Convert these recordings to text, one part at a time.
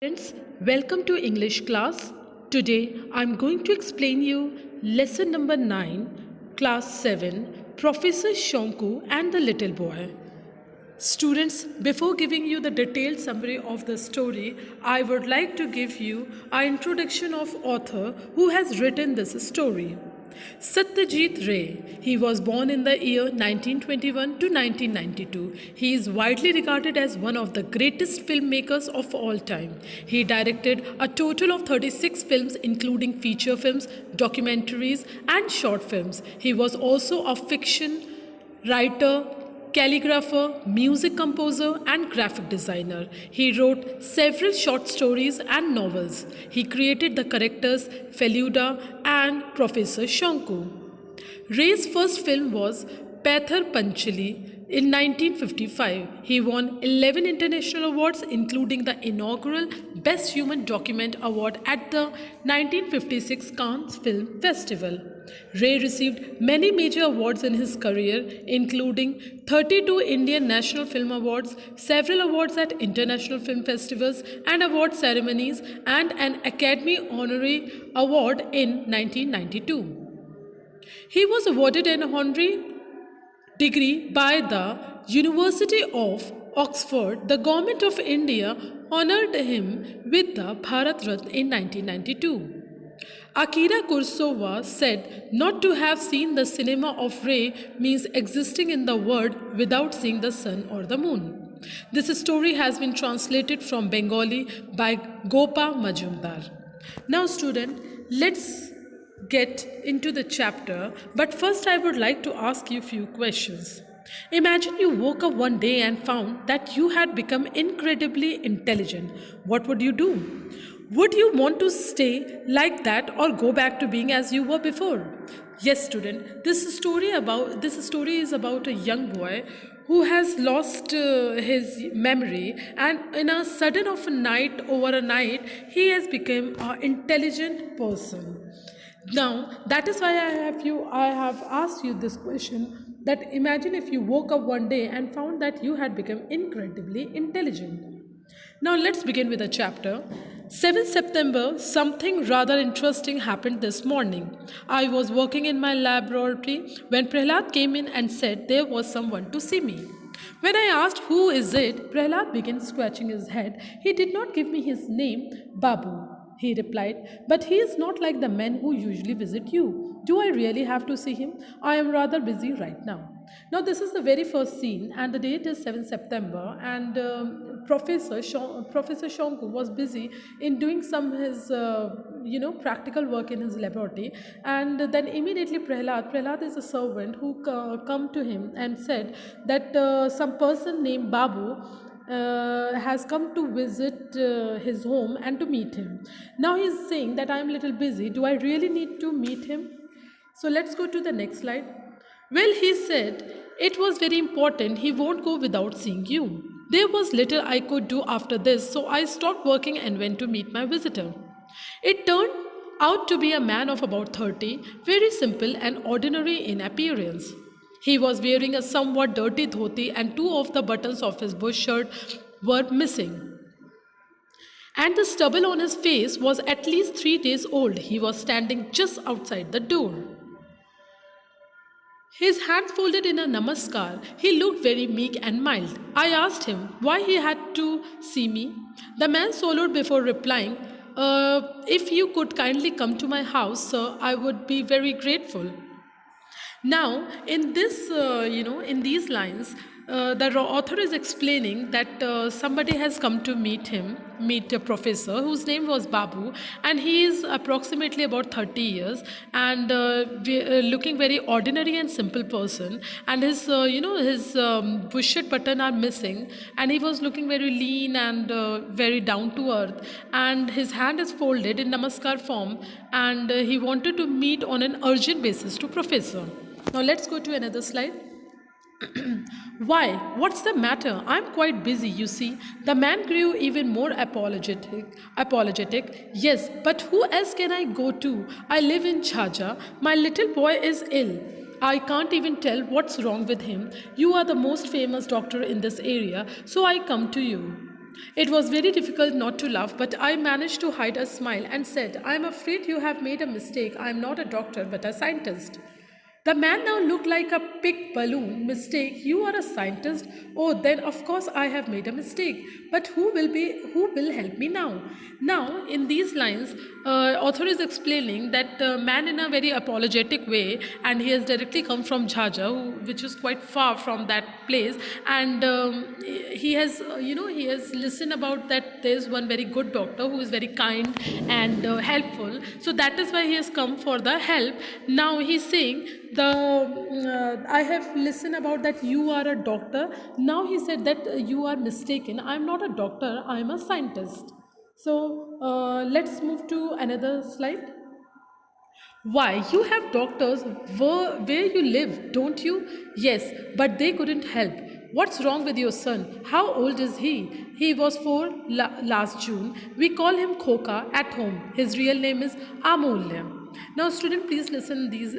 Friends, welcome to English class. Today I'm going to explain you lesson number 9, class 7, Professor Shonku and the Little Boy. Students, before giving you the detailed summary of the story, I would like to give you an introduction of author who has written this story. Satyajit Ray. He was born in the year 1921 to 1992. He is widely regarded as one of the greatest filmmakers of all time. He directed a total of 36 films, including feature films, documentaries, and short films. He was also a fiction writer, calligrapher, music composer, and graphic designer. He wrote several short stories and novels. He created the characters Feluda and Professor Shonku. Ray's first film was Pathar Panchali in 1955. He won 11 international awards, including the inaugural Best Human Document Award at the 1956 Cannes Film Festival. Ray received many major awards in his career, including 32 Indian National Film Awards, several awards at international film festivals and award ceremonies, and an Academy Honorary Award in 1992. He was awarded an honorary degree by the University of Oxford. The Government of India honored him with the Bharat Ratna in 1992. Akira Kurosawa said not to have seen the cinema of Ray means existing in the world without seeing the sun or the moon. This story has been translated from Bengali by Gopa Majumdar. Now, student, let's get into the chapter, but first I would like to ask you a few questions. Imagine you woke up one day and found that you had become incredibly intelligent. What would you do? Would you want to stay like that or go back to being as you were before? Yes, student. This story is about a young boy who has lost his memory, and in a sudden of a night, over a night, he has become an intelligent person. Now, that is why I have asked you this question, that imagine if you woke up one day and found that you had become incredibly intelligent. Now, let's begin with the chapter. 7th September, something rather interesting happened this morning. I was working in my laboratory when Prahlad came in and said there was someone to see me. When I asked who is it, Prahlad began scratching his head. He did not give me his name, Babu, he replied, but he is not like the men who usually visit you. Do I really have to see him? I am rather busy right now. Now, this is the very first scene, and the date is 7th September, and Professor Shonku was busy in doing some his practical work in his laboratory, and then immediately Prahlad is a servant who come to him and said that some person named Babu has come to visit his home and to meet him. Now he's saying that I'm a little busy. Do I really need to meet him? So let's go to the next slide. Well, he said it was very important. He won't go without seeing you. There was little I could do after this, so I stopped working and went to meet my visitor. It turned out to be a man of about 30, very simple and ordinary in appearance. He was wearing a somewhat dirty dhoti, and two of the buttons of his bush shirt were missing. And the stubble on his face was at least 3 days old. He was standing just outside the door. His hands folded in a namaskar, he looked very meek and mild. I asked him why he had to see me. The man swallowed before replying, if you could kindly come to my house, sir, I would be very grateful. Now, in this, in these lines, the author is explaining that somebody has come to meet a professor whose name was Babu, and he is approximately about 30 years and looking very ordinary and simple person. And his bush button are missing, and he was looking very lean and very down to earth. And his hand is folded in namaskar form, and he wanted to meet on an urgent basis to professor. Now let's go to another slide. Why? What's the matter? I'm quite busy, you see. The man grew even more apologetic. Yes, but who else can I go to? I live in Chaja. My little boy is ill. I can't even tell what's wrong with him. You are the most famous doctor in this area, so I come to you. It was very difficult not to laugh, but I managed to hide a smile and said, I am afraid you have made a mistake. I am not a doctor, but a scientist. The man now looked like a big balloon. Mistake? You are a scientist? Oh, then of course I have made a mistake. But who will help me now? Now, in these lines, author is explaining that man in a very apologetic way, and he has directly come from Jhaja, which is quite far from that place, and he has, he has listened about that there is one very good doctor who is very kind and helpful. So that is why he has come for the help. Now he's saying I have listened about that you are a doctor. Now he said that you are mistaken. I am not a doctor. I am a scientist. So let's move to another slide. Why, you have doctors where you live, don't you? Yes, but they couldn't help. What's wrong with your son? How old is he? He was 4 last June. We call him Khoka at home. His real name is Amulya. Now, student, please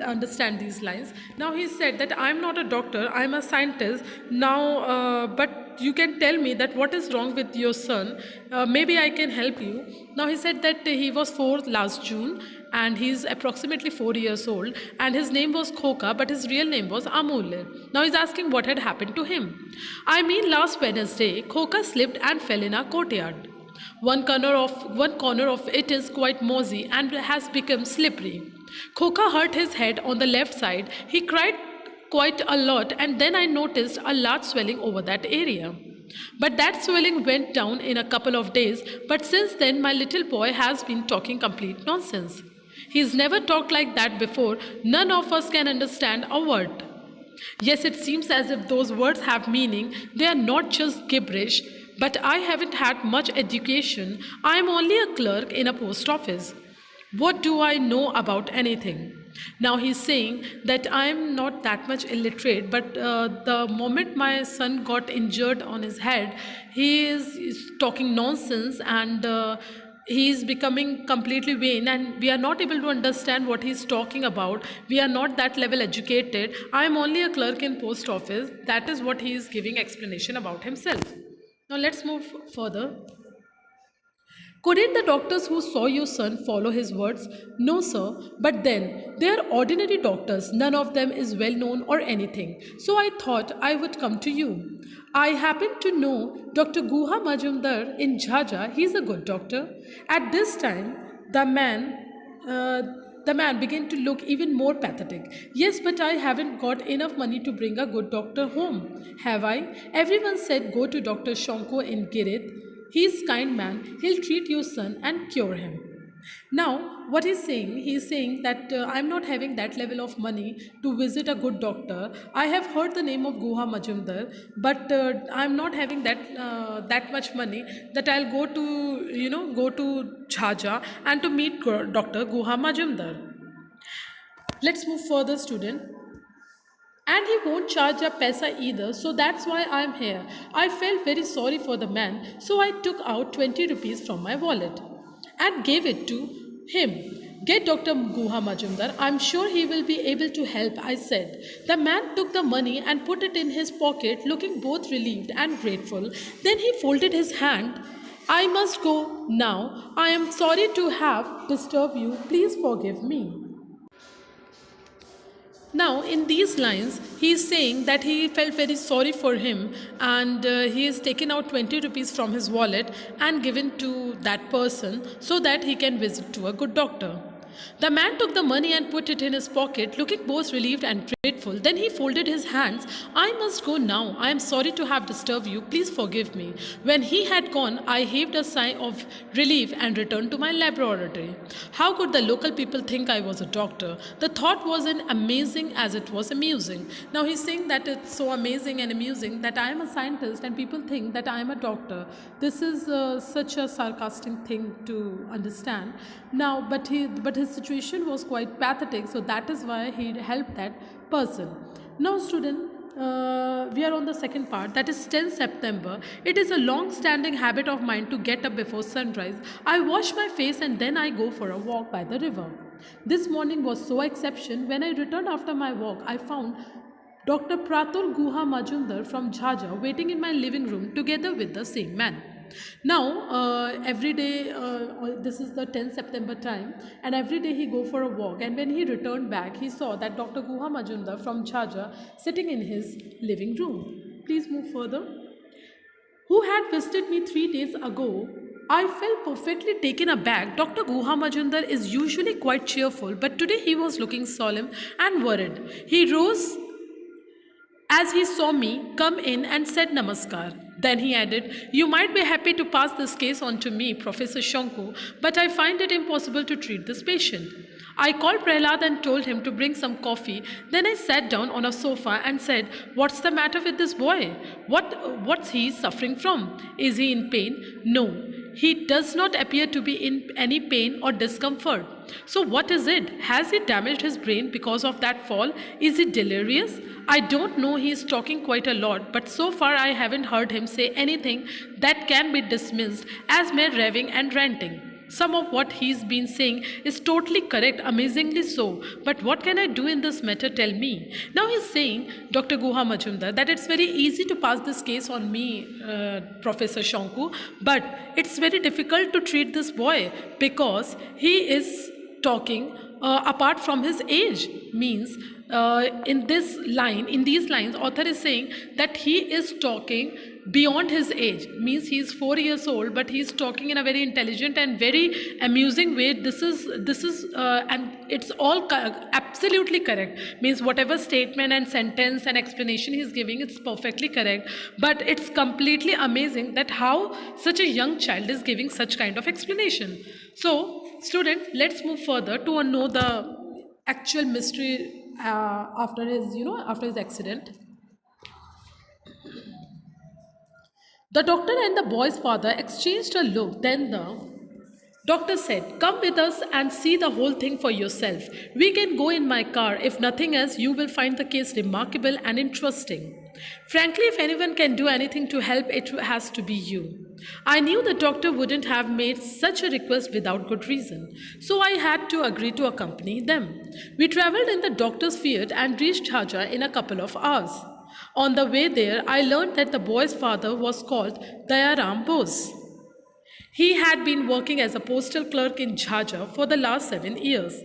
understand these lines. Now, he said that I'm not a doctor, I'm a scientist. Now, but you can tell me that what is wrong with your son. Maybe I can help you. Now, he said that he was 4 last June and he's approximately 4 years old, and his name was Khoka, but his real name was Amulya. Now he's asking what had happened to him. I mean, last Wednesday, Khoka slipped and fell in our courtyard. One corner of it is quite mossy and has become slippery. Khoka hurt his head on the left side. He cried quite a lot, and then I noticed a large swelling over that area. But that swelling went down in a couple of days, but since then my little boy has been talking complete nonsense. He's never talked like that before. None of us can understand a word. Yes, it seems as if those words have meaning. They are not just gibberish. But I haven't had much education. I am only a clerk in a post office. What do I know about anything? Now he's saying that I am not that much illiterate, but the moment my son got injured on his head, he is talking nonsense, and he is becoming completely vain, and we are not able to understand what he is talking about. We are not that level educated. I am only a clerk in post office. That is what he is giving explanation about himself. Now let's move further. Couldn't the doctors who saw your son follow his words? No, sir. But then, they are ordinary doctors. None of them is well known or anything. So I thought I would come to you. I happen to know Dr. Guha Majumdar in Jhaja. He's a good doctor. At this time, uh, the man began to look even more pathetic. Yes, but I haven't got enough money to bring a good doctor home, have I? Everyone said go to Dr. Shanko in Girit. He's kind man. He'll treat your son and cure him. Now, what he's saying that I'm not having that level of money to visit a good doctor. I have heard the name of Guha Majumdar, but I'm not having that much money that I'll go to Jhaja and to meet Dr. Guha Majumdar. Let's move further, student. And he won't charge a paisa either, so that's why I'm here. I felt very sorry for the man, so I took out 20 rupees from my wallet and gave it to him. Get Dr. Guha Majumdar, I'm sure he will be able to help, I said. The man took the money and put it in his pocket, looking both relieved and grateful. Then he folded his hand. I must go now. I am sorry to have disturbed you. Please forgive me. Now, in these lines, he is saying that he felt very sorry for him, and he has taken out 20 rupees from his wallet and given to that person so that he can visit to a good doctor. The man took the money and put it in his pocket, looking both relieved and grateful. Then he folded his hands. I must go now. I am sorry to have disturbed you. Please forgive me. When he had gone, I heaved a sigh of relief and returned to my laboratory. How could the local people think I was a doctor? The thought was as amazing as it was amusing. Now he's saying that it's so amazing and amusing that I am a scientist and people think that I am a doctor. This is such a sarcastic thing to understand. Now, but his situation was quite pathetic, so that is why he helped that person. Now, student, we are on the second part, that is 10 September. It is a long standing habit of mine to get up before sunrise. I wash my face and then I go for a walk by the river. This morning was so exception. When I returned after my walk, I found Dr. Pratul Guha Majumdar from Jhaja waiting in my living room together with the same man. Now, every day, this is the 10th September time, and every day he go for a walk. And when he returned back, he saw that Dr. Guha Majumdar from Jhaja sitting in his living room. Please move further. Who had visited me 3 days ago. I felt perfectly taken aback. Dr. Guha Majumdar is usually quite cheerful, but today he was looking solemn and worried. He rose as he saw me come in and said namaskar. Then he added, "You might be happy to pass this case on to me, Professor Shanku, but I find it impossible to treat this patient." I called Prahlad and told him to bring some coffee. Then I sat down on a sofa and said, "What's the matter with this boy? What's he suffering from? Is he in pain?" "No, he does not appear to be in any pain or discomfort." "So what is it? Has he damaged his brain because of that fall? Is he delirious?" "I don't know. He is talking quite a lot, but so far I haven't heard him say anything that can be dismissed as mere raving and ranting. Some of what he's been saying is totally correct, amazingly so. But what can I do in this matter? Tell me." Now he's saying, Dr. Guha Majumdar, that it's very easy to pass this case on me, Professor Shanku, but it's very difficult to treat this boy because he is talking apart from his age. Means in these lines, author is saying that he is talking beyond his age. Means he is 4 years old, but he is talking in a very intelligent and very amusing way. This is and it's all absolutely correct. Means whatever statement and sentence and explanation he is giving, it's perfectly correct, but it's completely amazing that how such a young child is giving such kind of explanation. So students, let's move further to know the actual mystery after his accident. The doctor and the boy's father exchanged a look. Then the doctor said, "Come with us and see the whole thing for yourself. We can go in my car. If nothing else, you will find the case remarkable and interesting. Frankly, if anyone can do anything to help, it has to be you." I knew the doctor wouldn't have made such a request without good reason, so I had to agree to accompany them. We traveled in the doctor's Fiat and reached Jhaja in a couple of hours. On the way there, I learned that the boy's father was called Dayaram Bose. He had been working as a postal clerk in Jhaja for the last 7 years.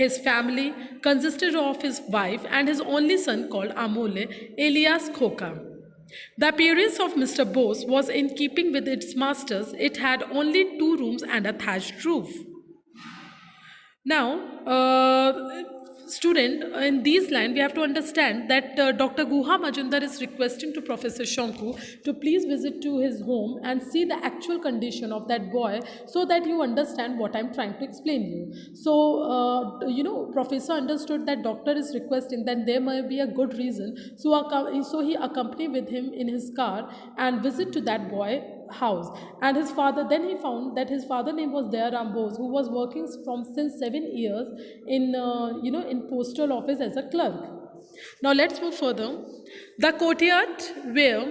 His family consisted of his wife and his only son called Amole, alias Khoka. The appearance of Mr. Bose was in keeping with its masters. It had only 2 rooms and a thatched roof. Now, student, in these lines, we have to understand that Dr. Guha Majumdar is requesting to Professor Shanku to please visit to his home and see the actual condition of that boy so that you understand what I'm trying to explain you. So, Professor understood that doctor is requesting that there may be a good reason. So he accompanied with him in his car and visit to that boy house. And his father, then he found that his father name was Dayaram Bose, who was working from since 7 years in in postal office as a clerk. Now let's move further. The courtyard where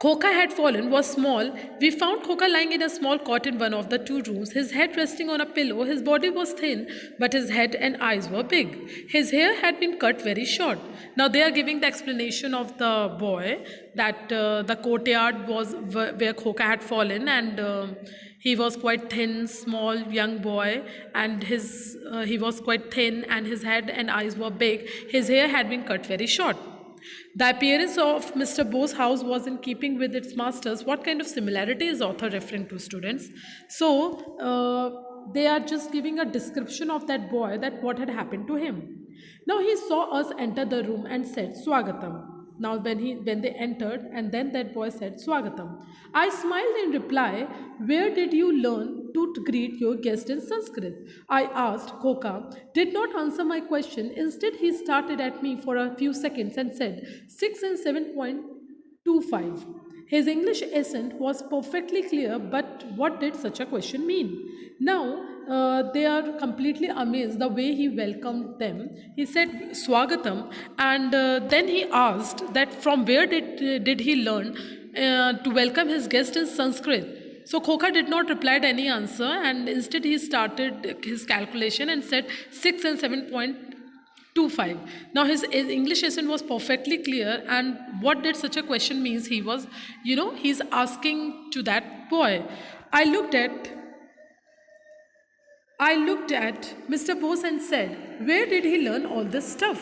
Khoka had fallen was small. We found Khoka lying in a small cot in one of the 2 rooms, his head resting on a pillow. His body was thin, but his head and eyes were big. His hair had been cut very short. Now they are giving the explanation of the boy that the courtyard was where Khoka had fallen, and he was quite thin, small, young boy, and he was quite thin, and his head and eyes were big. His hair had been cut very short. The appearance of Mr. Bose's house was in keeping with its masters. What kind of similarity is author referring to, students? So, they are just giving a description of that boy, that what had happened to him. Now he saw us enter the room and said, "Swagatam." Now when they entered, and then that boy said, "Swagatam." I smiled in reply. "Where did you learn to greet your guest in Sanskrit?" I asked. Khoka did not answer my question. Instead, he started at me for a few seconds and said, 6 and 7.25. His English accent was perfectly clear, but what did such a question mean? Now, they are completely amazed the way he welcomed them. He said Swagatam, and then he asked that from where did he learn to welcome his guest in Sanskrit. So Khoka did not reply to any answer, and instead he started his calculation and said 6 and 7.25. 25. Now his English accent was perfectly clear, and what did such a question means? He was, he's asking to that boy. I looked at I looked at Mr. Bose and said, "Where did he learn all this stuff?"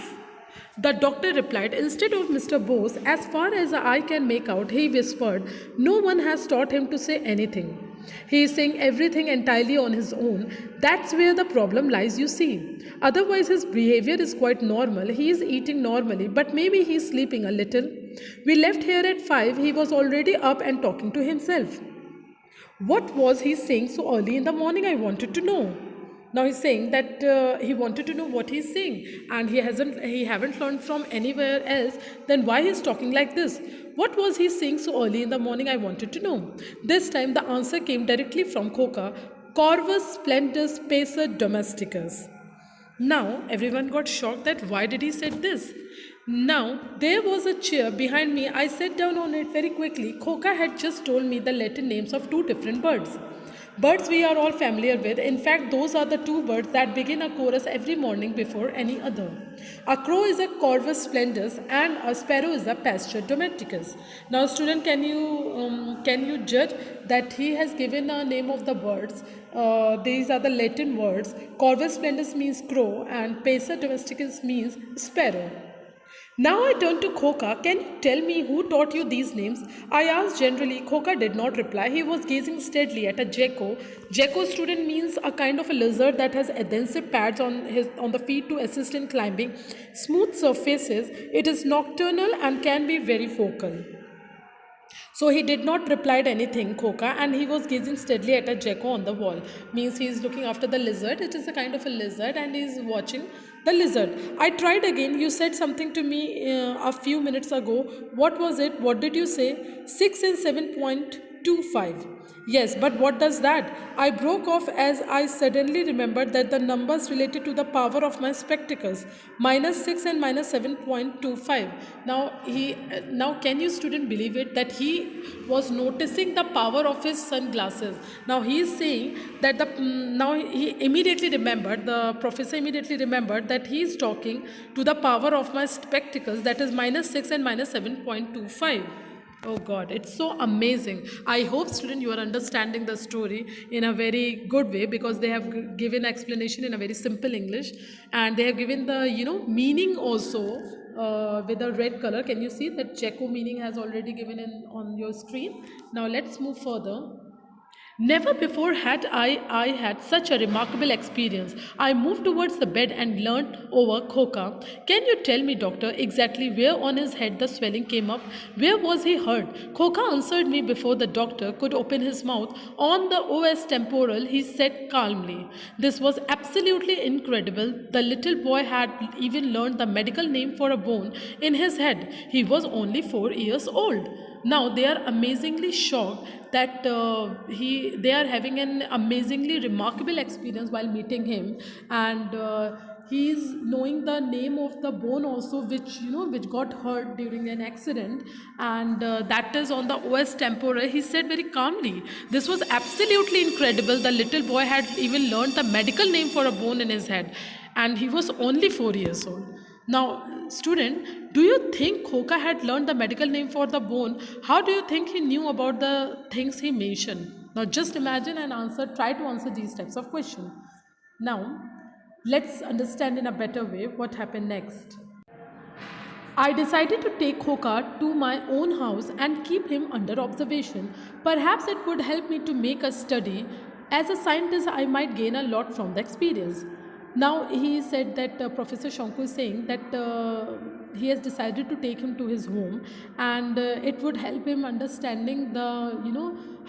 The doctor replied, instead of Mr. Bose, as far as I can make out, he whispered, "No one has taught him to say anything. He is saying everything entirely on his own. That's where the problem lies, you see. Otherwise, his behavior is quite normal. He is eating normally, but maybe he is sleeping a little. We left here at 5. He was already up and talking to himself." What was he saying so early in the morning? I wanted to know. Now he's saying that he wanted to know what he's saying, and he haven't learned from anywhere else. Then why he's talking like this? What was he saying so early in the morning? I wanted to know. This time the answer came directly from Coca, Corvus splendus pacer domesticus. Now everyone got shocked that why did he said this? Now there was a chair behind me. I sat down on it very quickly. Coca had just told me the Latin names of two different birds. Birds we are all familiar with. In fact, those are the two birds that begin a chorus every morning before any other. A crow is a Corvus splendus and a sparrow is a Pastor domesticus. Now, student, can you judge that he has given a name of the birds? These are the Latin words. Corvus splendus means crow and Pastor domesticus means sparrow. Now I turn to Coca. "Can you tell me who taught you these names?" I asked generally. Coca did not reply. He was gazing steadily at a gecko. Gecko, student, means a kind of a lizard that has adhesive pads on the feet to assist in climbing smooth surfaces. It is nocturnal and can be very vocal. So he did not reply to anything, Coca, and he was gazing steadily at a gecko on the wall. Means he is looking after the lizard. It is a kind of a lizard, and he is watching the lizard. I tried again. "You said something to me a few minutes ago. What was it? What did you say?" 6 and 7.25. "Yes, but what does that?" I broke off as I suddenly remembered that the numbers related to the power of my spectacles, -6 and -7.25. Now can you, student, believe it that he was noticing the power of his sunglasses? Now he is saying that now he immediately remembered, the professor immediately remembered that he is talking to the power of my spectacles, that is -6 and -7.25. Oh God, it's so amazing. I hope, student, you are understanding the story in a very good way, because they have given explanation in a very simple English, and they have given the meaning also with a red color. Can you see that Checo meaning has already given on your screen? Now let's move further. Never before had I had such a remarkable experience. I moved towards the bed and leaned over Coca. "Can you tell me, doctor, exactly where on his head the swelling came up? Where was he hurt?" Coca answered me before the doctor could open his mouth. "On the os temporal," he said calmly. This was absolutely incredible. The little boy had even learned the medical name for a bone in his head. He was only 4 years old. Now they are amazingly shocked that they are having an amazingly remarkable experience while meeting him, and he is knowing the name of the bone also, which got hurt during an accident, and that is on the os tempora. He said very calmly, this was absolutely incredible. The little boy had even learned the medical name for a bone in his head, and he was only 4 years old. Now, student, do you think Coca had learned the medical name for the bone? How do you think he knew about the things he mentioned? Now just imagine and try to answer these types of questions. Now, let's understand in a better way what happened next. I decided to take Coca to my own house and keep him under observation. Perhaps it would help me to make a study. As a scientist, I might gain a lot from the experience. Now he said that Professor Shonku is saying that he has decided to take him to his home, and it would help him understanding the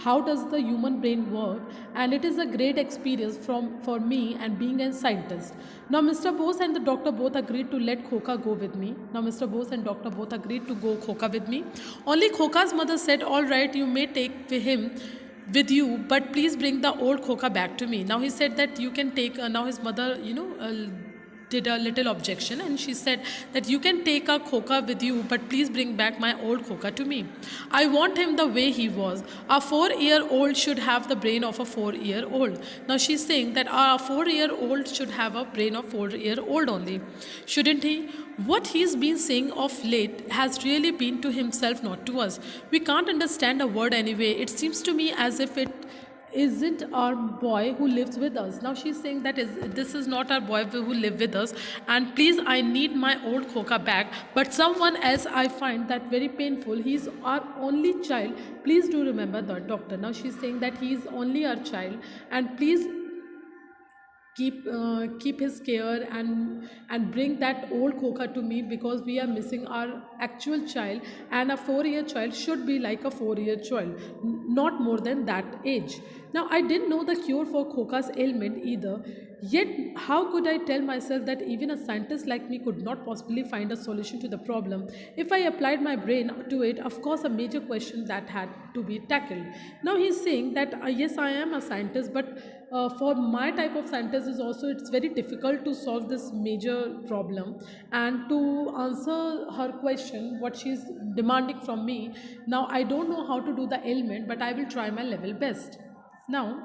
how does the human brain work, and it is a great experience for me and being a scientist. Now Mr. Bose and the doctor both agreed to let Coca go with me. Now Mr. Bose and doctor both agreed to go Coca with me. Only Coca's mother said, "All right, you may take him with you, but please bring the old Coca back to me." Now he said that you can take, now his mother did a little objection, and she said that you can take a Khoka with you, but please bring back my old Khoka to me. I want him the way he was. A 4-year-old should have the brain of a 4-year-old. Now she's saying that a 4-year-old should have a brain of 4-year-old only, shouldn't he? What he's been saying of late has really been to himself, not to us. We can't understand a word anyway. It seems to me as if it isn't our boy who lives with us. Now she's saying that this is not our boy who live with us, and please, I need my old Khoka back, but someone else. I find that very painful. He's our only child. Please do remember that, doctor. Now she's saying that he's only our child, and please keep his care, and bring that old Khoka to me, because we are missing our actual child, and a 4-year child should be like a 4-year child, not more than that age. Now I didn't know the cure for Khoka's ailment either, yet how could I tell myself that even a scientist like me could not possibly find a solution to the problem? If I applied my brain to it, of course a major question that had to be tackled. Now he's saying that yes, I am a scientist, but for my type of scientist is also, it's very difficult to solve this major problem, and to answer her question what she's demanding from me. Now I don't know how to do the ailment, but I will try my level best. Now,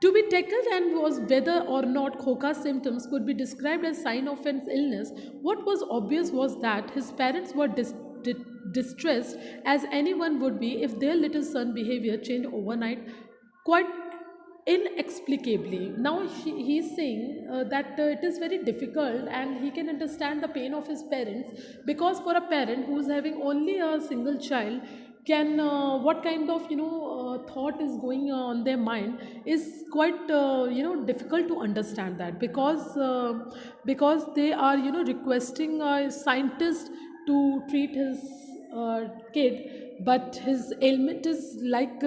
to be tackled and was whether or not Khoka's symptoms could be described as sign of an illness. What was obvious was that his parents were distressed, as anyone would be if their little son behavior changed overnight, quite inexplicably. Now he's saying that it is very difficult, and he can understand the pain of his parents, because for a parent who's having only a single child, can what kind of thought is going on their mind is quite difficult to understand that, because they are requesting a scientist to treat his kid, but his ailment is like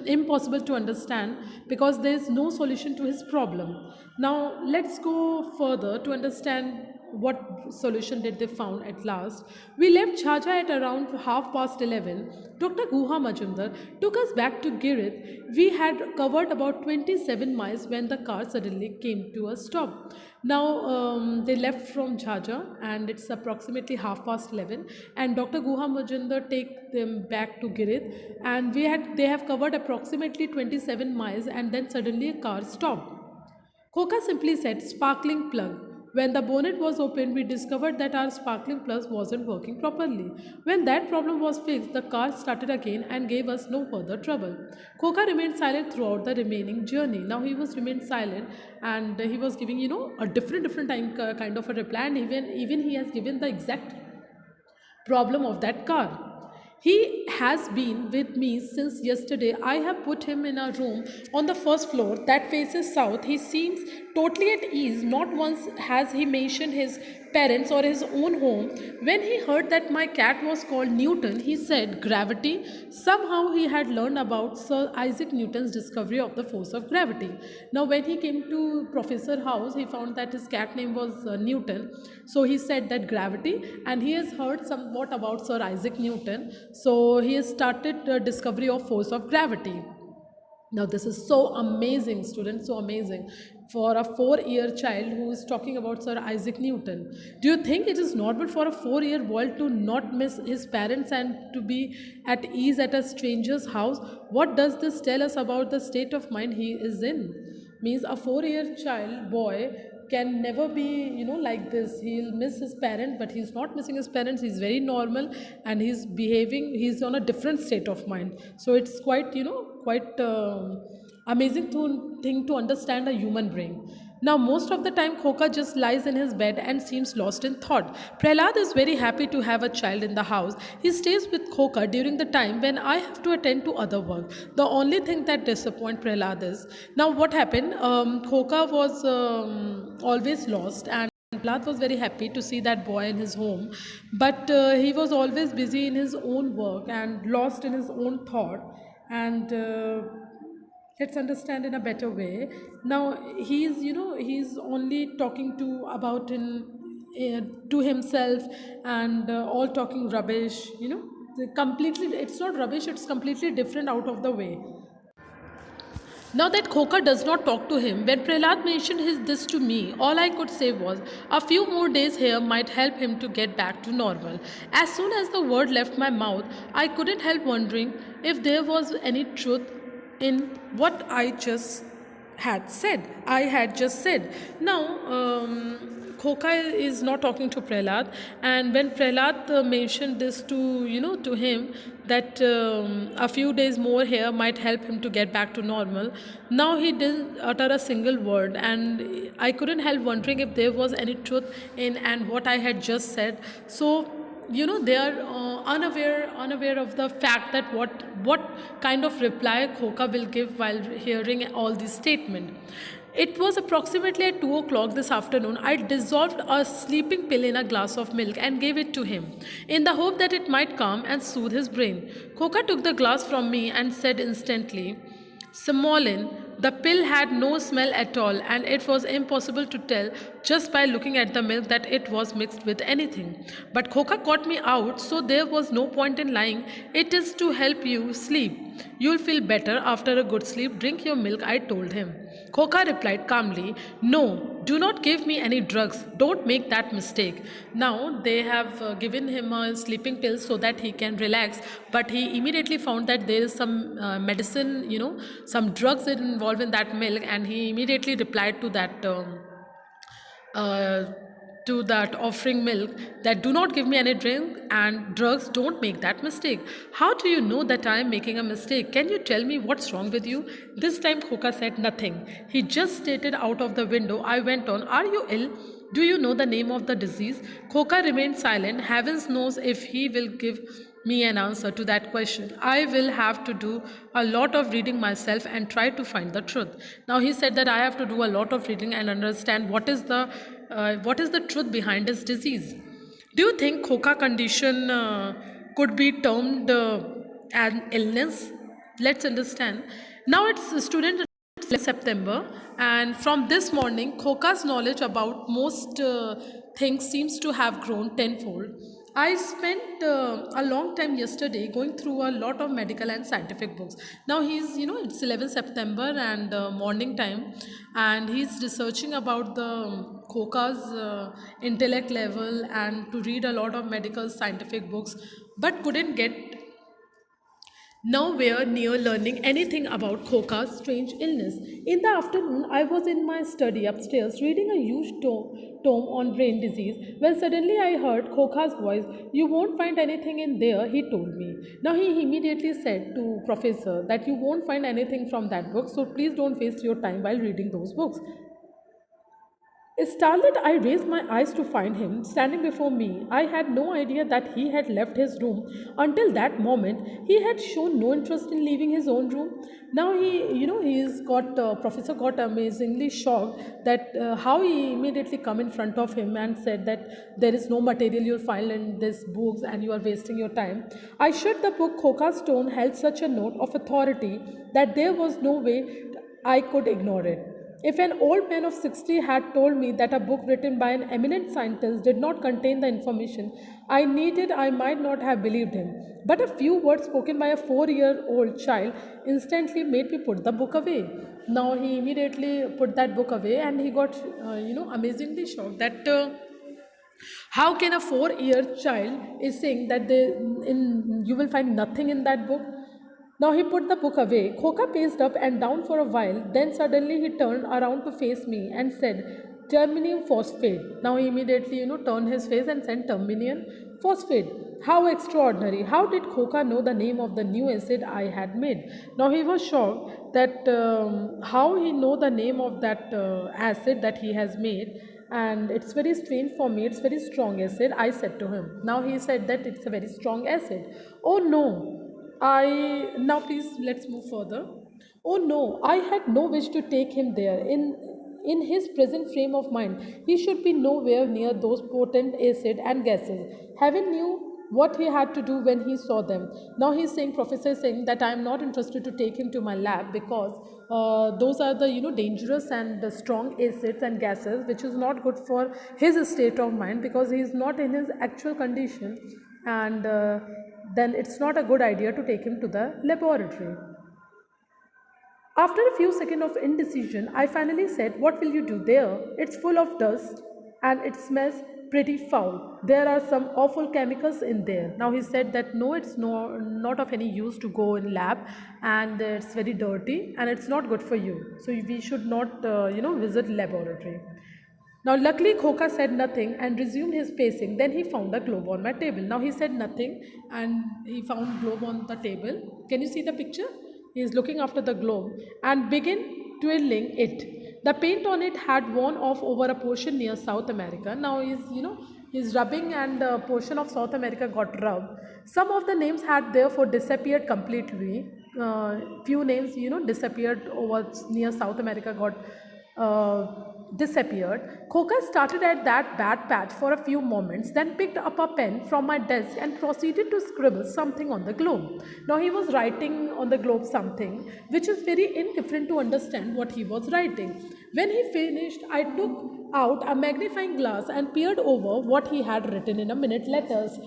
impossible to understand, because there is no solution to his problem. Now let's go further to understand what solution did they found at last. We left Jhaja at around 11:30. Dr. Guha Majumdar took us back to Girith. We had covered about 27 miles when the car suddenly came to a stop. Now they left from Jhaja, and it's approximately 11:30, and Dr. Guha Majumdar take them back to Girith, and they have covered approximately 27 miles, and then suddenly a car stopped. Khoka simply said, "Sparkling plug." When the bonnet was opened, we discovered that our sparkling plug wasn't working properly. When that problem was fixed, the car started again and gave us no further trouble. Khoka remained silent throughout the remaining journey. Now he was remained silent, and he was giving a different time kind of a reply, and even he has given the exact problem of that car. He has been with me since yesterday. I have put him in a room on the first floor that faces south. He seems totally at ease. Not once has he mentioned his parents or his own home. When he heard that my cat was called Newton, he said gravity. Somehow he had learned about Sir Isaac Newton's discovery of the force of gravity. Now when he came to Professor House, he found that his cat name was Newton. So he said that gravity, and he has heard somewhat about Sir Isaac Newton. So he has started the discovery of force of gravity. Now this is so amazing, students, so amazing for a 4-year child who is talking about Sir Isaac Newton. Do you think it is normal for a 4-year boy to not miss his parents and to be at ease at a stranger's house? What does this tell us about the state of mind he is in? Means a 4-year child boy can never be like this. He'll miss his parents, but he's not missing his parents. He's very normal, and he's on a different state of mind. So it's quite amazing thing to understand a human brain. Now most of the time Khoka just lies in his bed and seems lost in thought. Prahlad is very happy to have a child in the house. He stays with Khoka during the time when I have to attend to other work. The only thing that disappoints Prahlad is, now what happened, Khoka was always lost, and Prahlad was very happy to see that boy in his home, but he was always busy in his own work and lost in his own thought. And let's understand in a better way. Now he's only talking to himself, and all talking rubbish. Completely, it's not rubbish. It's completely different out of the way. Now that Khoka does not talk to him, when Prahlad mentioned this to me, all I could say was, a few more days here might help him to get back to normal. As soon as the word left my mouth, I couldn't help wondering if there was any truth in what I had just said. Now, Khoka is not talking to Prahlad, and when Prahlad mentioned this to him, that a few days more here might help him to get back to normal. Now he didn't utter a single word, and I couldn't help wondering if there was any truth in and what I had just said. So they are unaware of the fact that what kind of reply Khoka will give while hearing all these statements. It was approximately at 2 o'clock this afternoon. I dissolved a sleeping pill in a glass of milk and gave it to him, in the hope that it might calm and soothe his brain. Khoka took the glass from me and said instantly, Samolin, the pill had no smell at all, and it was impossible to tell just by looking at the milk that it was mixed with anything. But Khoka caught me out, so there was no point in lying. It is to help you sleep. You'll feel better after a good sleep. Drink your milk, I told him. Khoka replied calmly, No, do not give me any drugs. Don't make that mistake. Now they have given him a sleeping pill so that he can relax, but he immediately found that there is some medicine, some drugs involved in that milk, and he immediately replied uh, to that offering milk that do not give me any drink and drugs, don't make that mistake. How do you know that I am making a mistake? Can you tell me what's wrong with you? This time Khoka said nothing. He just stared out of the window. I went on, are you ill? Do you know the name of the disease? Khoka remained silent. Heavens knows if he will give me an answer to that question. I will have to do a lot of reading myself and try to find the truth. Now he said that I have to do a lot of reading and understand what is the truth behind his disease. Do you think Khoka condition could be termed an illness? Let's understand. Now it's student September, and from this morning, Khoka's knowledge about most things seems to have grown tenfold. I spent a long time yesterday going through a lot of medical and scientific books. Now it's 11th September and morning time, and he's researching about the Khoka's intellect level and to read a lot of medical scientific books, but couldn't get nowhere near learning anything about Khoka's strange illness. In the afternoon, I was in my study upstairs reading a huge tome on brain disease when suddenly I heard Khoka's voice. You won't find anything in there, he told me. Now, he immediately said to Professor that you won't find anything from that book, so please don't waste your time while reading those books. Startled, I raised my eyes to find him standing before me. I had no idea that he had left his room. Until that moment, he had shown no interest in leaving his own room. Now Professor got amazingly shocked that how he immediately come in front of him and said that there is no material you'll find in these books and you are wasting your time. I shut the book. Khoka's tone held such a note of authority that there was no way I could ignore it. If an old man of 60 had told me that a book written by an eminent scientist did not contain the information I needed, I might not have believed him. But a few words spoken by a 4-year-old child instantly made me put the book away. Now he immediately put that book away and he got, amazingly shocked that. How can a 4-year child is saying that you will find nothing in that book? Now he put the book away. Khoka paced up and down for a while. Then suddenly he turned around to face me and said, Terminium phosphate. Now he immediately, turned his face and said, Terminium phosphate. How extraordinary. How did Khoka know the name of the new acid I had made? Now he was shocked that how he know the name of that acid that he has made, and it's very strange for me. It's very strong acid, I said to him. Now he said that it's a very strong acid. Oh no, I now please let's move further. Oh no, I had no wish to take him there. In his present frame of mind, he should be nowhere near those potent acid and gases. Heaven knew what he had to do when he saw them. Now he's saying, Professor is saying that I am not interested to take him to my lab because those are the dangerous and the strong acids and gases, which is not good for his state of mind because he is not in his actual condition, and then it's not a good idea to take him to the laboratory. After a few seconds of indecision, I finally said, "What will you do there? It's full of dust and it smells pretty foul. There are some awful chemicals in there." Now he said that no, it's not of any use to go in lab, and it's very dirty and it's not good for you. So we should not, visit laboratory. Now, luckily, Khoka said nothing and resumed his pacing. Then he found a globe on my table. Now, he said nothing and he found globe on the table. Can you see the picture? He is looking after the globe and began twirling it. The paint on it had worn off over a portion near South America. Now, he's rubbing and a portion of South America got rubbed. Some of the names had therefore disappeared completely. Few names, disappeared over near South America got disappeared. Khoka started at that bad patch for a few moments, then picked up a pen from my desk and proceeded to scribble something on the globe. Now he was writing on the globe something which is very indifferent to understand what he was writing. When he finished, I took out a magnifying glass and peered over what he had written in a minute letters.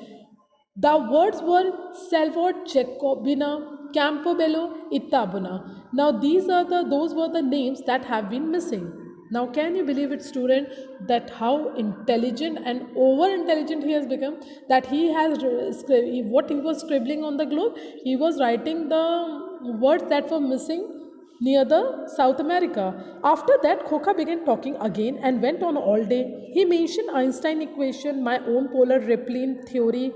The words were Salvor Jacobina, Campobello, Itabuna. Now those were the names that have been missing. Now can you believe it, student, that how intelligent and over intelligent he has become? That he has what he was scribbling on the globe, he was writing the words that were missing near the South America. After that, Khoka began talking again and went on all day. He mentioned Einstein equation, my own polar Ripplein theory,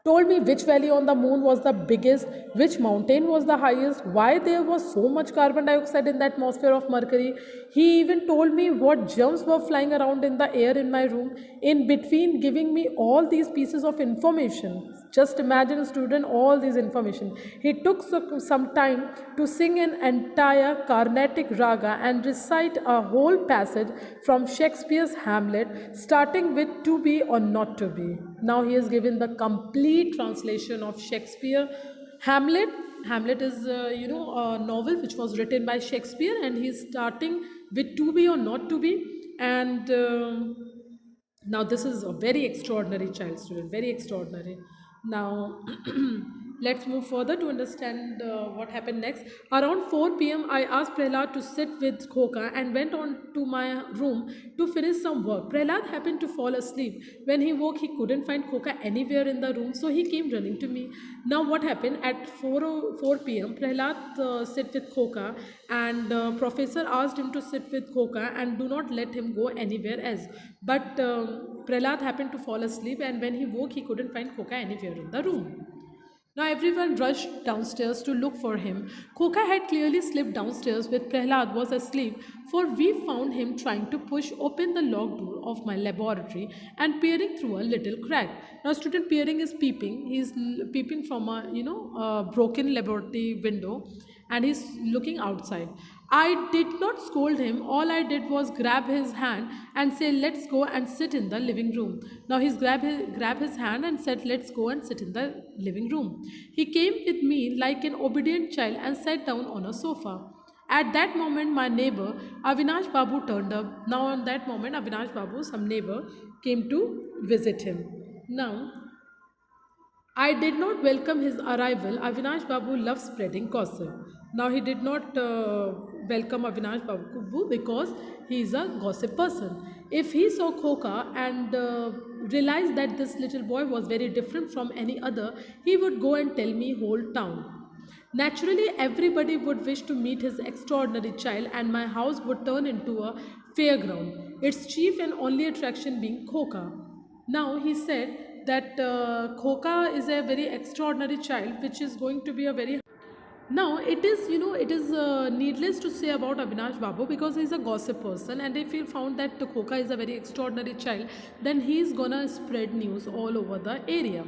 told me which valley on the moon was the biggest, which mountain was the highest, why there was so much carbon dioxide in the atmosphere of Mercury. He even told me what germs were flying around in the air in my room, in between giving me all these pieces of information. Just imagine a student, all these information. He took some time to sing an entire Carnatic raga and recite a whole passage from Shakespeare's Hamlet, starting with to be or not to be. Now he has given the complete translation of Shakespeare. Hamlet. Hamlet is, a novel which was written by Shakespeare, and he is starting with to be or not to be. And now this is a very extraordinary child, student, very extraordinary. Now let's move further to understand what happened next. Around 4 p.m. I asked Prahlad to sit with Khoka and went on to my room to finish some work. Prahlad happened to fall asleep. When he woke, he couldn't find Khoka anywhere in the room, so he came running to me. Now what happened at 4 p.m. Prahlad sit with Khoka, and professor asked him to sit with Khoka and do not let him go anywhere else. But Prahlad happened to fall asleep, and when he woke, he couldn't find Khoka anywhere in the room. Now everyone rushed downstairs to look for him. Khoka had clearly slipped downstairs when Prahlad was asleep, for we found him trying to push open the locked door of my laboratory and peering through a little crack. Now student, peering is peeping. He is peeping from a broken laboratory window, and he's looking outside. I did not scold him. All I did was grab his hand and say, "Let's go and sit in the living room." Now he's grab his hand and said, "Let's go and sit in the living room." He came with me like an obedient child and sat down on a sofa. At that moment, my neighbor Avinash Babu turned up. Now, on that moment, Avinash Babu, some neighbor, came to visit him. Now, I did not welcome his arrival. Avinash Babu loves spreading gossip. Now he did not welcome Avinash Babu because he is a gossip person. If he saw Khoka and realized that this little boy was very different from any other, he would go and tell me whole town. Naturally, everybody would wish to meet his extraordinary child, and my house would turn into a fairground, its chief and only attraction being Khoka. Now, he said that Khoka is a very extraordinary child, which is going to be a very now it is needless to say about Avinash Babu because he is a gossip person, and if you found that Khoka is a very extraordinary child, then he is gonna spread news all over the area.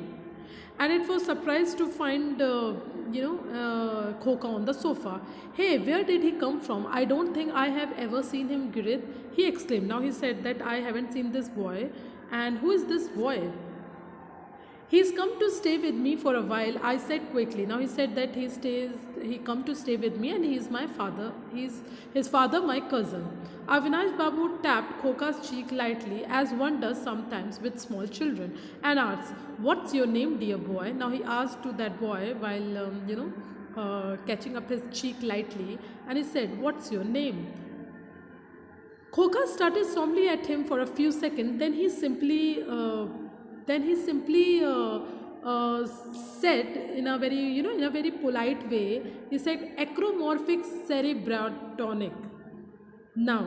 And it was surprised to find Khoka on the sofa. "Hey, where did he come from? I don't think I have ever seen him, Girit," he exclaimed. Now he said that I haven't seen this boy, and who is this boy? "He's come to stay with me for a while," I said quickly. Now he said that he come to stay with me, and he's my father. He's his father, my cousin. Avinash Babu tapped Khoka's cheek lightly, as one does sometimes with small children, and asked, "What's your name, dear boy?" Now he asked to that boy while catching up his cheek lightly, and he said, "What's your name?" Khoka started solemnly at him for a few seconds. Then he simply said in a very, in a very polite way, he said, "Acromorphic cerebratonic." Now,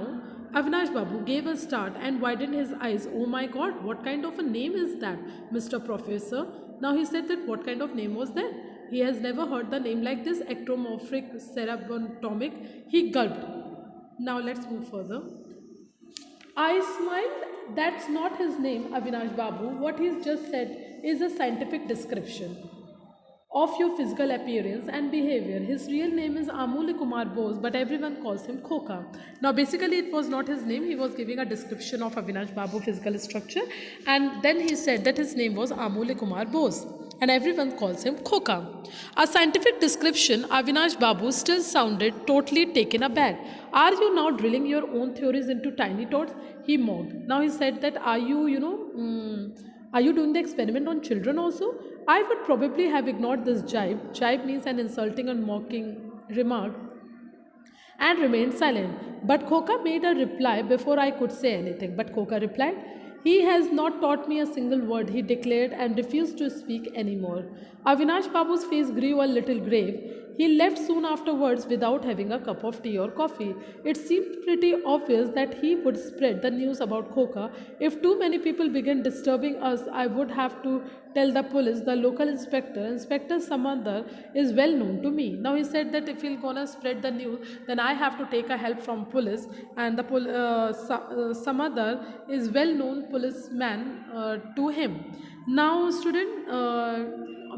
Avinash Babu gave a start and widened his eyes. "Oh my God, what kind of a name is that, Mr. Professor?" Now he said that what kind of name was that? He has never heard the name like this, ectomorphic cerebrotomic. He gulped. Now let's move further. I smiled. "That's not his name, Avinash Babu. What he's just said is a scientific description of your physical appearance and behavior. His real name is Amule Kumar Bose, but everyone calls him Khoka." Now, basically, it was not his name. He was giving a description of Avinash Babu physical structure, and then he said that his name was Amule Kumar Bose, and everyone calls him Khoka. A scientific description, Avinash Babu still sounded totally taken aback. "Are you now drilling your own theories into tiny tots?" He mocked. Now he said that, "Are you, are you doing the experiment on children also?" I would probably have ignored this jibe. Jibe means an insulting and mocking remark, and remained silent. But Khoka made a reply before I could say anything. But Khoka replied, "He has not taught me a single word," he declared, and refused to speak anymore. Avinash Babu's face grew a little grave. He left soon afterwards without having a cup of tea or coffee. It seemed pretty obvious that he would spread the news about Khoka. "If too many people begin disturbing us, I would have to tell the police. The local inspector, Inspector Samandar, is well known to me." Now he said that if he'll gonna spread the news, then I have to take a help from police, and the Samandar is well known policeman to him. Now, student,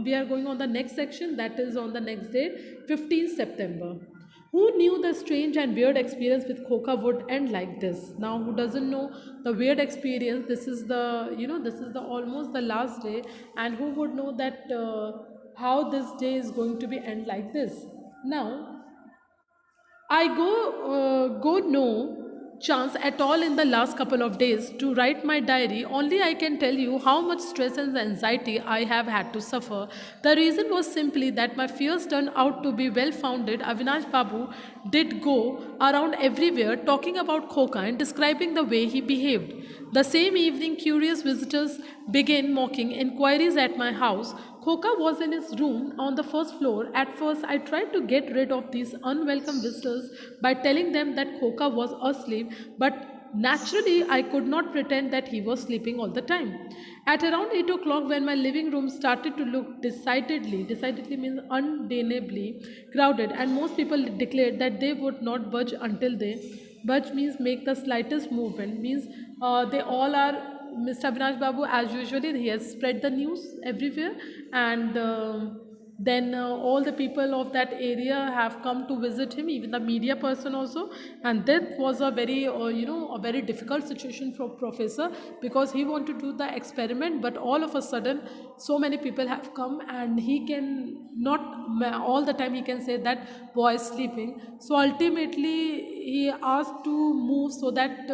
we are going on the next section, that is on the next day, 15th September. Who knew the strange and weird experience with Khoka would end like this? Now, who doesn't know the weird experience? This is the, this is the almost the last day, and who would know that how this day is going to be end like this? Now, I go no chance at all in the last couple of days to write my diary. Only I can tell you how much stress and anxiety I have had to suffer. The reason was simply that my fears turned out to be well founded. Avinash Babu did go around everywhere talking about Khoka and describing the way he behaved. The same evening, curious visitors began making inquiries at my house. Khoka was in his room on the first floor. At first, I tried to get rid of these unwelcome visitors by telling them that Khoka was asleep, but naturally, I could not pretend that he was sleeping all the time. At around 8 o'clock, when my living room started to look decidedly means undeniably crowded, and most people declared that they would not budge until they budge means make the slightest movement, means they all are. Mr. Avinash Babu, as usually, he has spread the news everywhere, and then all the people of that area have come to visit him, even the media person also, and that was a very, a very difficult situation for Professor, because he wanted to do the experiment, but all of a sudden, so many people have come, and he can not all the time he can say that boy is sleeping. So ultimately, he asked to move so that.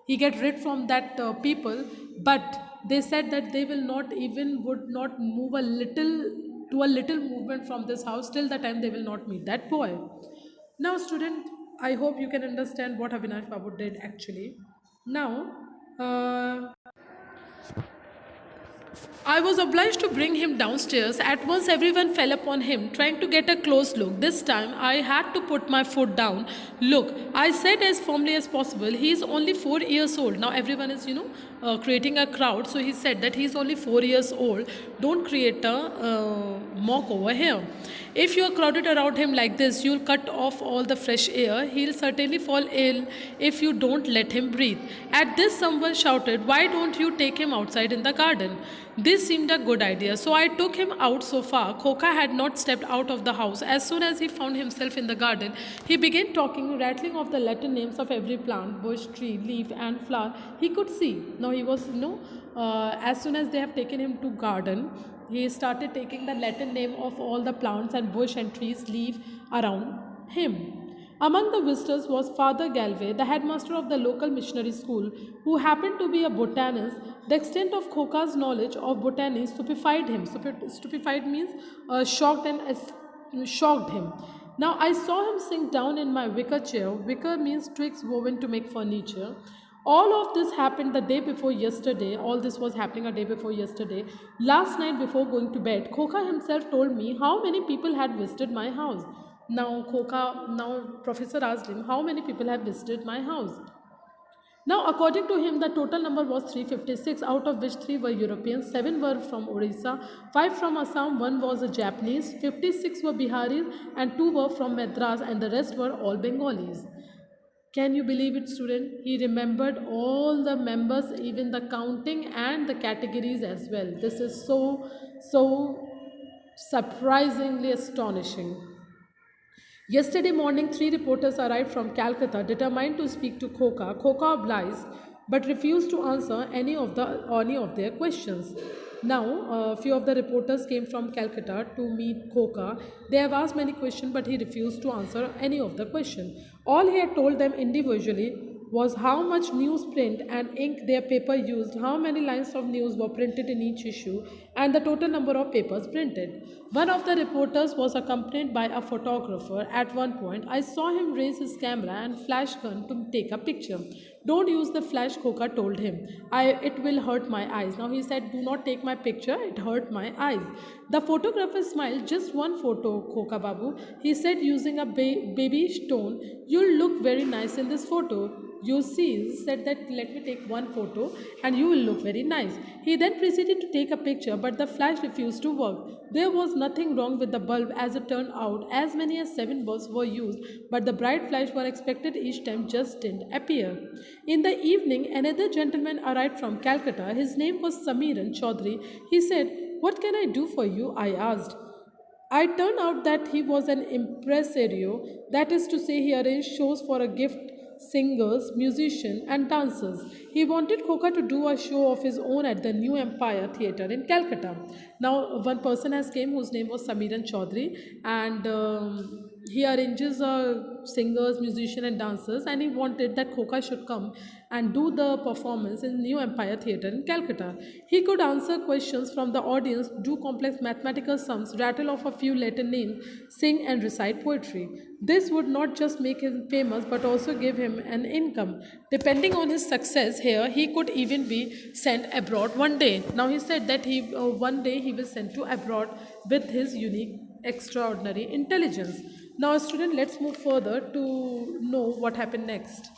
He get rid from that people, but they said that they will not even would not move a little movement from this house till the time they will not meet that boy. Now, student, I hope you can understand what Avinash Babu did actually. Now, uh, I was obliged to bring him downstairs. At once, everyone fell upon him, trying to get a close look. This time, I had to put my foot down. "Look," I said as firmly as possible, "he is only 4 years old." Now, everyone is, creating a crowd. So, he said that he is only 4 years old. Don't create a mock over here. If you are crowded around him like this, you'll cut off all the fresh air. He'll certainly fall ill if you don't let him breathe. At this, someone shouted, "Why don't you take him outside in the garden?" This seemed a good idea, so I took him out so far. Khoka had not stepped out of the house. As soon as he found himself in the garden, he began talking, rattling off the Latin names of every plant, bush, tree, leaf, and flower he could see. Now he was, as soon as they have taken him to garden, he started taking the Latin name of all the plants and bush and trees, leaf around him. Among the visitors was Father Galway, the headmaster of the local missionary school, who happened to be a botanist. The extent of Khoka's knowledge of botany stupefied him. Stupefied means shocked and shocked him. Now I saw him sink down in my wicker chair. Wicker means twigs woven to make furniture. All of this happened the day before yesterday. All this was happening a day before yesterday. Last night before going to bed, Khoka himself told me how many people had visited my house. Now Professor asked him how many people have visited my house. Now, according to him, the total number was 356, out of which 3 were Europeans, 7 were from Orissa, 5 from Assam, 1 was a Japanese, 56 were Biharis, and 2 were from Madras, and the rest were all Bengalis. Can you believe it, student? He remembered all the members, even the counting and the categories as well. This is so surprisingly astonishing. Yesterday morning, 3 reporters arrived from Calcutta determined to speak to Khoka. Khoka obliged but refused to answer any of their questions. Now, a few of the reporters came from Calcutta to meet Khoka. They have asked many questions, but he refused to answer any of the questions. All he had told them individually was how much newsprint and ink their paper used, how many lines of news were printed in each issue, and the total number of papers printed. One of the reporters was accompanied by a photographer. At one point, I saw him raise his camera and flash gun to take a picture. Don't use the flash, Khoka told him. It will hurt my eyes. Now he said, do not take my picture, it hurt my eyes. The photographer smiled, just one photo, Khoka Babu. He said using a babyish tone, you'll look very nice in this photo. You see, said that let me take one photo and you will look very nice. He then proceeded to take a picture, but the flash refused to work. There was nothing wrong with the bulb. As it turned out, as many as 7 bulbs were used, but the bright flash were expected each time just didn't appear. In the evening, another gentleman arrived from Calcutta. His name was Samiran Chaudhary. He said, what can I do for you? I asked. I turned out that he was an impresario, that is to say, he arranged shows for a gift singers, musicians, and dancers. He wanted Khoka to do a show of his own at the New Empire Theatre in Calcutta. Now, one person has came whose name was Samiran Chaudhary, and he arranges singers, musicians, and dancers, and he wanted that Khoka should come and do the performance in New Empire Theatre in Calcutta. He could answer questions from the audience, do complex mathematical sums, rattle off a few Latin names, sing and recite poetry. This would not just make him famous but also give him an income. Depending on his success here, he could even be sent abroad one day. Now he said that one day he will send to abroad with his unique, extraordinary intelligence. Now, student, let's move further to know what happened next.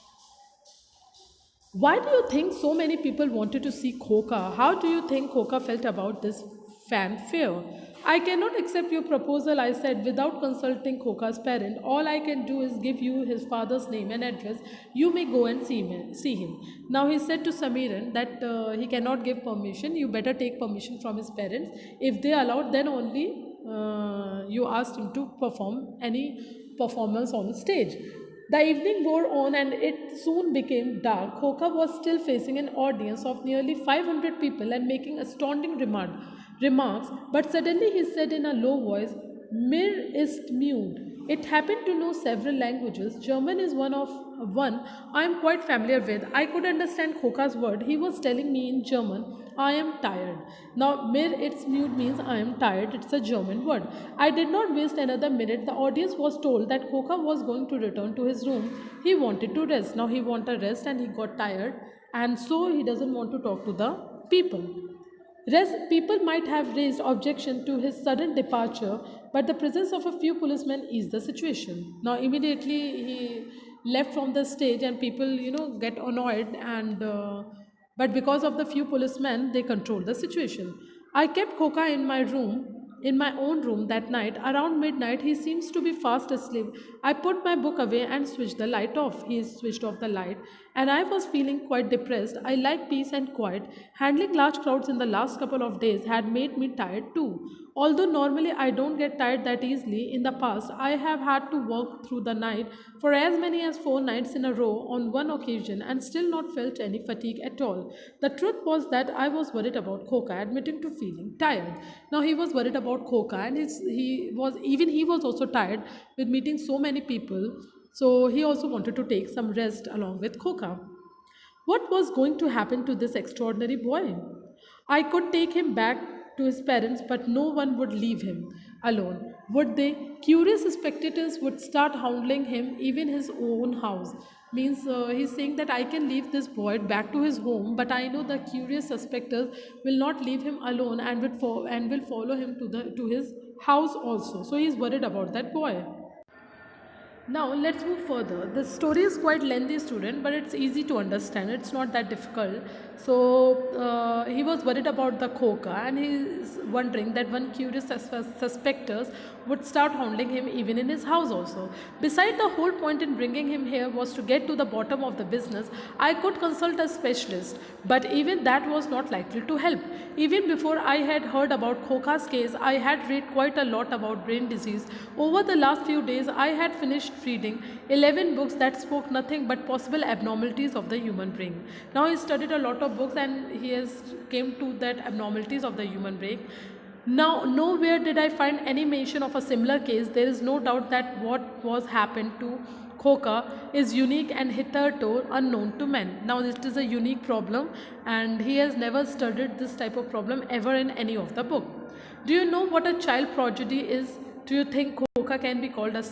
Why do you think so many people wanted to see Khoka? How do you think Khoka felt about this fanfare? I cannot accept your proposal, I said, without consulting Khoka's parent. All I can do is give you his father's name and address. You may go and see him. Now he said to Samiran that he cannot give permission. You better take permission from his parents. If they allowed, then only you asked him to perform any performance on stage. The evening wore on and it soon became dark. Khoka was still facing an audience of nearly 500 people and making astounding remarks, but suddenly he said in a low voice, Mir ist mute. It happened to know several languages. German is one I am quite familiar with. I could understand Khoka's word. He was telling me in German, I am tired. Now, mir it's mute means I am tired. It's a German word. I did not waste another minute. The audience was told that Khoka was going to return to his room. He wanted to rest. Now he wanted rest and he got tired, and so he doesn't want to talk to the people. People might have raised objection to his sudden departure, but the presence of a few policemen eased the situation. Now, immediately he left from the stage, and people, get annoyed, and but because of the few policemen, they controlled the situation. I kept Khoka in my own room that night. Around midnight, he seems to be fast asleep. I put my book away and switched the light off. He switched off the light, and I was feeling quite depressed. I like peace and quiet. Handling large crowds in the last couple of days had made me tired too. Although normally I don't get tired that easily, in the past I have had to work through the night for as many as 4 nights in a row on one occasion and still not felt any fatigue at all. The truth was that I was worried about Khoka, admitting to feeling tired. Now he was worried about Khoka, and he was also tired with meeting so many people. So he also wanted to take some rest along with Khoka. What was going to happen to this extraordinary boy? I could take him back to his parents, but no one would leave him alone. would they? Curious spectators would start hounding him, even his own house. Means he's saying that I can leave this boy back to his home, but I know the curious suspectors will not leave him alone and and will follow him to his house also. So he's worried about that boy. Now let's move further. The story is quite lengthy, student, but it's easy to understand. It's not that difficult. So he was worried about the Khoka, and he's wondering that one curious suspectors would start hounding him even in his house also. Beside, the whole point in bringing him here was to get to the bottom of the business. I could consult a specialist, but even that was not likely to help. Even before I had heard about Khoka's case, I had read quite a lot about brain disease. Over the last few days, I had finished reading 11 books that spoke nothing but possible abnormalities of the human brain. Now he studied a lot of books and he has came to that abnormalities of the human brain. Now, nowhere did I find any mention of a similar case. There is no doubt that what was happened to Khoka is unique and hitherto unknown to men. Now, it is a unique problem, and he has never studied this type of problem ever in any of the book. Do you know what a child prodigy is? Do you think Khoka can be called a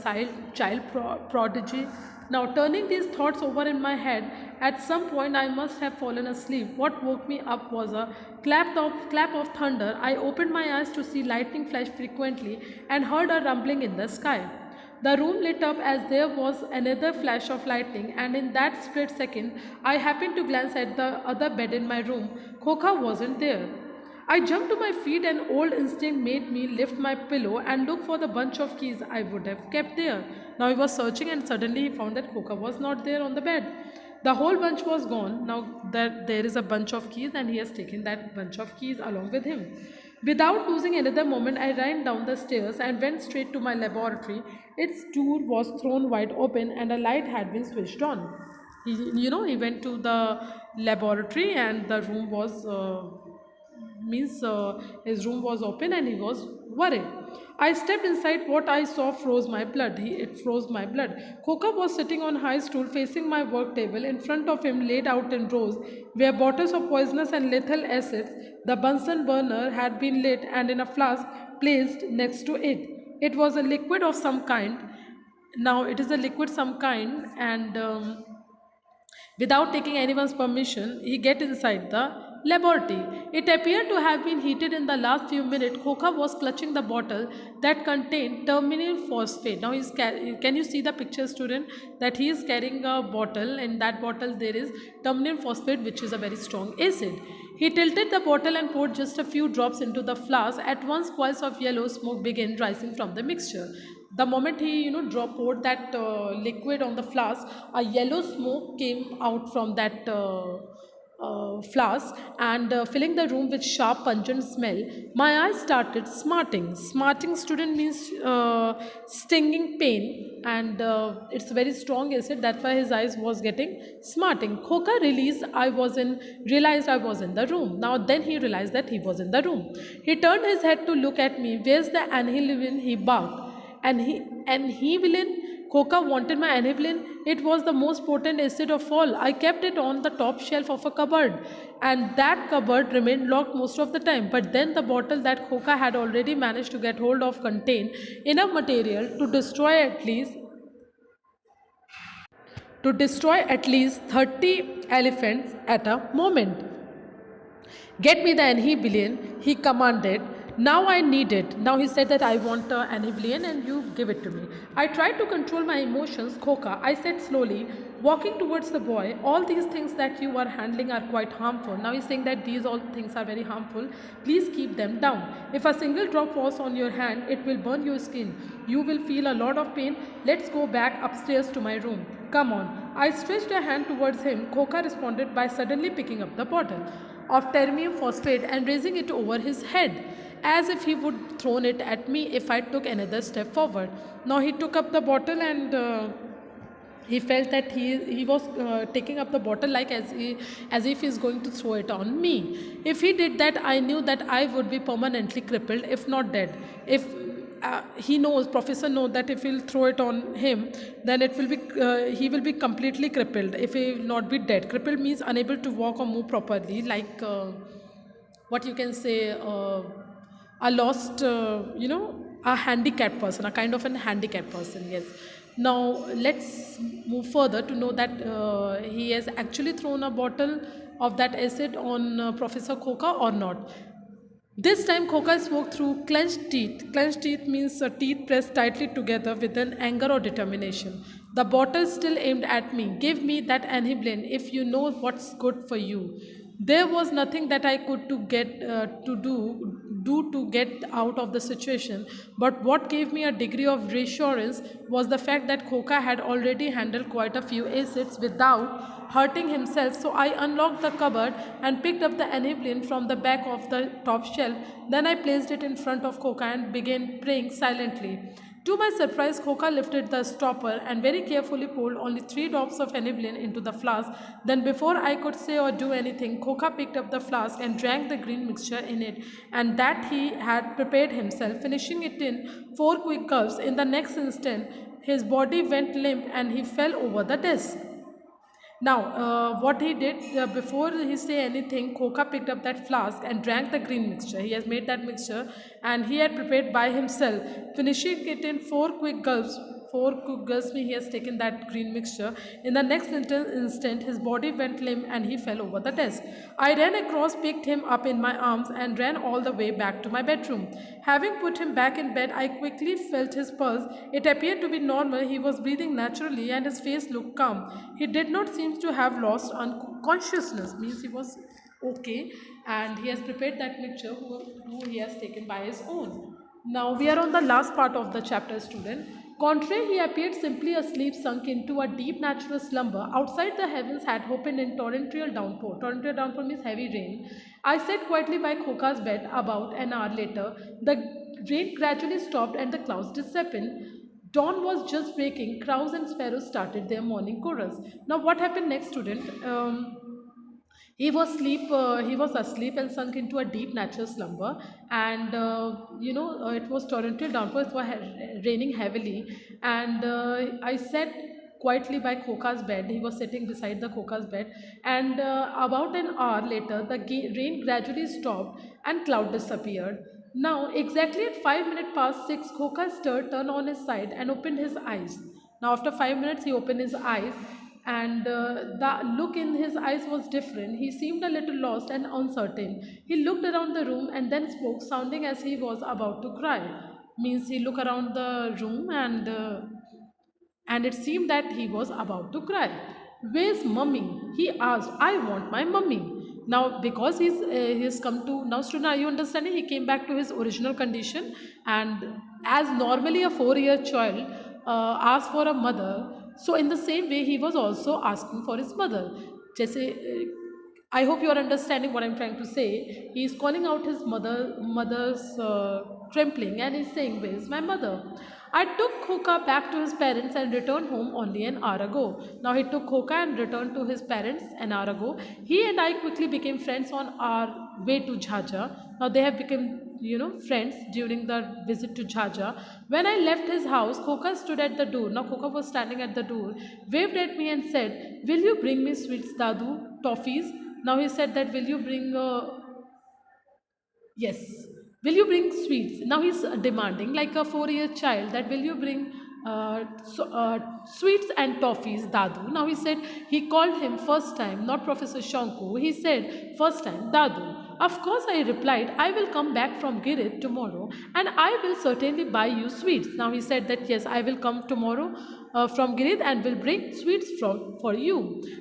prodigy? Now, turning these thoughts over in my head, at some point I must have fallen asleep. What woke me up was a clap of thunder. I opened my eyes to see lightning flash frequently and heard a rumbling in the sky. The room lit up as there was another flash of lightning, and in that split second, I happened to glance at the other bed in my room. Khoka wasn't there. I jumped to my feet, and old instinct made me lift my pillow and look for the bunch of keys I would have kept there. Now he was searching, and suddenly he found that Khoka was not there on the bed. The whole bunch was gone. Now that there is a bunch of keys, and he has taken that bunch of keys along with him. Without losing another moment, I ran down the stairs and went straight to my laboratory. Its door was thrown wide open, and a light had been switched on. He went to the laboratory, and the room was his room was open, and he was worried. I stepped inside. What I saw froze my blood. It froze my blood. Khoka was sitting on a high stool facing my work table. In front of him, laid out in rows, were bottles of poisonous and lethal acids. The Bunsen burner had been lit, and in a flask placed next to it. It was a liquid of some kind. Now it is a liquid some kind, and without taking anyone's permission, he get inside the laboratory. It appeared to have been heated in the last few minutes. Khoka was clutching the bottle that contained terminal phosphate. Now, can you see the picture, student? That he is carrying a bottle. In that bottle, there is terminal phosphate, which is a very strong acid. He tilted the bottle and poured just a few drops into the flask. At once, coils of yellow smoke began rising from the mixture. The moment he poured that liquid on the flask, a yellow smoke came out from that flask, and filling the room with sharp pungent smell. My eyes started smarting. Student means stinging pain, and it's very strong acid. That's why his eyes was getting smarting. Khoka realized I was in the room. Now then he realized that he was in the room. He turned his head to look at me. Where's the anhilin? He barked. Anhevilin. Khoka wanted my anhevilin. It was the most potent acid of all. I kept it on the top shelf of a cupboard, and that cupboard remained locked most of the time. But then the bottle that Khoka had already managed to get hold of contained enough material to destroy at least 30 elephants at a moment. Get me the anhebillion, he commanded. Now I need it. Now he said that I want anhebillion and you give it to me. I tried to control my emotions. Khoka, I said slowly, walking towards the boy, all these things that you are handling are quite harmful. Now he's saying that these all things are very harmful. Please keep them down. If a single drop falls on your hand, it will burn your skin. You will feel a lot of pain. Let's go back upstairs to my room. Come on. I stretched a hand towards him. Khoka responded by suddenly picking up the bottle of termium phosphate and raising it over his head, as if he would thrown it at me if I took another step forward. Now he took up the bottle, and he felt that he was taking up the bottle like as if he's going to throw it on me. If he did that, I knew that I would be permanently crippled, if not dead. If Professor knows that if he'll throw it on him, then he will be completely crippled. If he will not be dead, crippled means unable to walk or move properly, what you can say, a lost, a handicapped person, a kind of an handicapped person, yes. Now let's move further to know that he has actually thrown a bottle of that acid on Professor Khoka or not. This time Khoka spoke through clenched teeth. Clenched teeth means teeth pressed tightly together with an anger or determination. The bottle still aimed at me. Give me that anhiblin if you know what's good for you. There was nothing that I could do to get out of the situation. But what gave me a degree of reassurance was the fact that Khoka had already handled quite a few acids without hurting himself. So I unlocked the cupboard and picked up the anhiblin from the back of the top shelf. Then I placed it in front of Khoka and began praying silently. To my surprise, Khoka lifted the stopper and very carefully poured only 3 drops of anhiblin into the flask. Then, before I could say or do anything, Khoka picked up the flask and drank the green mixture in it, and that he had prepared himself, finishing it in 4 quick gulps. In the next instant, his body went limp and he fell over the desk. Now, what he did before he say anything, Khoka picked up that flask and drank the green mixture. He has made that mixture and he had prepared by himself, finishing it in 4 quick gulps. 4 quick gulps mean he has taken that green mixture. In the next instant, his body went limp and he fell over the desk. I ran across, picked him up in my arms, and ran all the way back to my bedroom. Having put him back in bed, I quickly felt his pulse. It appeared to be normal. He was breathing naturally and his face looked calm. He did not seem to have lost consciousness, means he was okay, and he has prepared that mixture who he has taken by his own. Now we are on the last part of the chapter, student. Contrary, he appeared simply asleep, sunk into a deep natural slumber. Outside, the heavens had opened in torrential downpour. Torrential downpour means heavy rain. I sat quietly by Khoka's bed. About an hour later, the rain gradually stopped and the clouds disappeared. Dawn was just breaking. Crows and sparrows started their morning chorus. Now, what happened next, student? He was asleep and sunk into a deep natural slumber, and it was torrential downpour. It was raining heavily, and I sat quietly by Khoka's bed. He was sitting beside the Khoka's bed, and about an hour later the rain gradually stopped and cloud disappeared. Now exactly at 5 minutes past 6, Khoka stirred, turned on his side and opened his eyes. Now after 5 minutes he opened his eyes, and the look in his eyes was different. He seemed a little lost and uncertain. He looked around the room and then spoke, sounding as he was about to cry. Means he looked around the room, and it seemed that he was about to cry. Where's mummy? He asked. I want my mummy. Now, because he's come to now, student, are you understanding? He came back to his original condition, and as normally a 4-year child asks for a mother, so in the same way he was also asking for his mother. जैसे I hope you are understanding what I'm trying to say. He is calling out his mother's trembling, and he's saying, "Where is my mother?" I took Khoka back to his parents and returned home only an hour ago. Now he took Khoka and returned to his parents an hour ago. He and I quickly became friends on our way to Jhaja. Now they have become, friends during the visit to Jhaja. When I left his house, Khoka stood at the door. Now Khoka was standing at the door, waved at me and said, "Will you bring me sweets, Dadu, toffees?" Now he said that, will you bring yes. Will you bring sweets? Now he's demanding, like a 4-year child, that will you bring sweets and toffees, Dadu? Now he said, he called him first time, not Professor Shanku. He said, first time, Dadu. Of course, I replied, I will come back from Girit tomorrow and I will certainly buy you sweets. Now he said that, yes, I will come tomorrow from Girit and will bring sweets for you.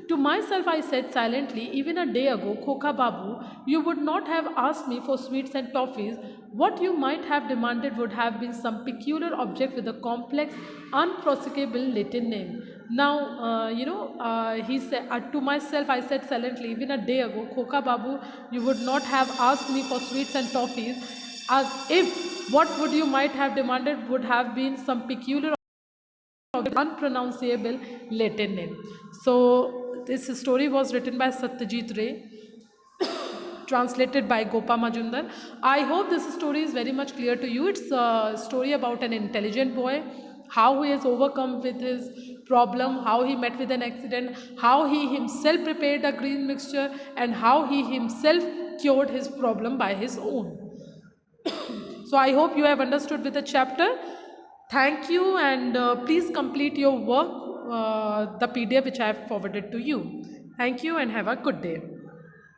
To myself, I said silently, even a day ago, Khoka Babu, you would not have asked me for sweets and toffees. What you might have demanded would have been some peculiar object with a complex, unprosecutable Latin name. Now, he said, to myself, I said silently, even a day ago, Khoka Babu, you would not have asked me for sweets and toffees. If what would you might have demanded would have been some peculiar unpronounceable Latin name. So this story was written by Satyajit Ray, translated by Gopa Majumdar. I hope this story is very much clear to you. It's a story about an intelligent boy, how he has overcome with his problem, how he met with an accident, how he himself prepared a green mixture, and how he himself cured his problem by his own. So I hope you have understood with the chapter. Thank you, and please complete your work, the PDF which I have forwarded to you. Thank you and have a good day.